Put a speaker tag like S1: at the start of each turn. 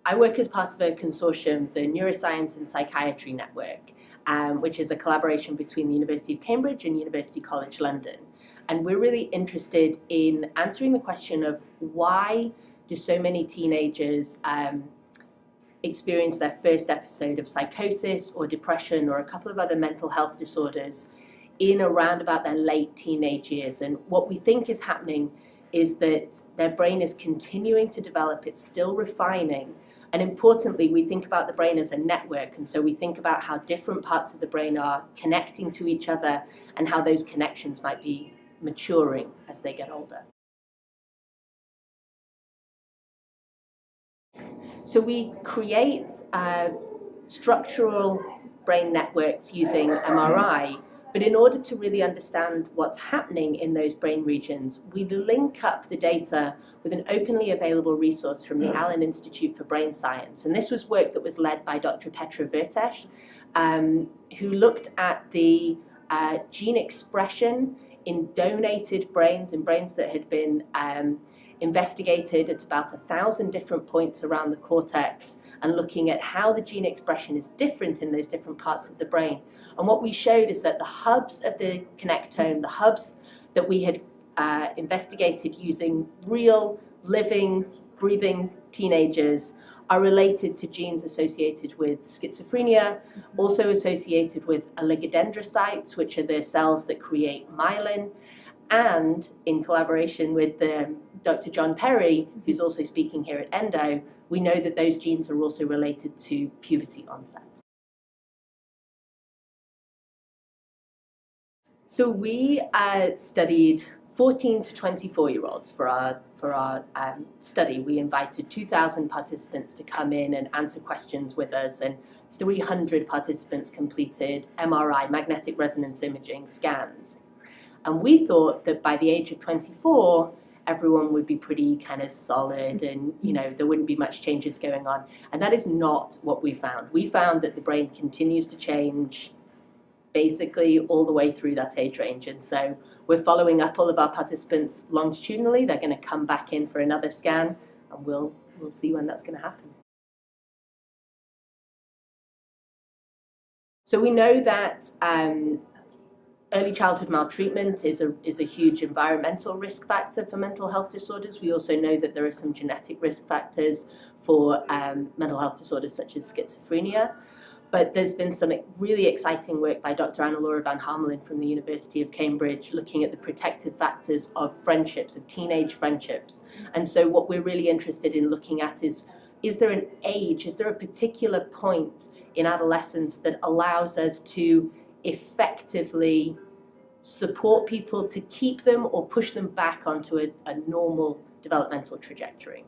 S1: I work as part of a consortium, the NeuroScience and Psychiatry Network, which is a collaboration between the University of Cambridge and University College London. And we're really interested in answering the question of why do so many teenagers experience their first episode of psychosis or depression or a couple of other mental health disorders in around about their late teenage years. And what we think is happening is that their brain is continuing to develop, it's still refining. And importantly, we think about the brain as a network. And so we think about how different parts of the brain are connecting to each other and how those connections might be maturing as they get older. So we create structural brain networks using MRI, but in order to really understand what's happening in those brain regions, we link up the data with an openly available resource from the Allen Institute for Brain Science. And this was work that was led by Dr. Petra Virtes, who looked at the gene expression in donated brains, in brains that had been investigated at about 1,000 different points around the cortex, and looking at how the gene expression is different in those different parts of the brain. And what we showed is that the hubs of the connectome, the hubs that we had investigated using real, living, breathing teenagers, are related to genes associated with schizophrenia, also associated with oligodendrocytes, which are the cells that create myelin, and in collaboration with Dr. John Perry, who's also speaking here at Endo, we know that those genes are also related to puberty onset. So we studied 14 to 24-year-olds for our study. We invited 2,000 participants to come in and answer questions with us, and 300 participants completed MRI, magnetic resonance imaging scans. And we thought that by the age of 24, everyone would be pretty kind of solid and, there wouldn't be much changes going on. And that is not what we found. We found that the brain continues to change basically all the way through that age range. And so we're following up all of our participants longitudinally. They're going to come back in for another scan, and we'll see when that's going to happen. So we know that early childhood maltreatment is a huge environmental risk factor for mental health disorders. We also know that there are some genetic risk factors for mental health disorders such as schizophrenia. But there's been some really exciting work by Dr. Anna-Laura van Harmelen from the University of Cambridge looking at the protective factors of friendships, of teenage friendships. And so what we're really interested in looking at is there an age, is there a particular point in adolescence that allows us to effectively support people to keep them or push them back onto a normal developmental trajectory.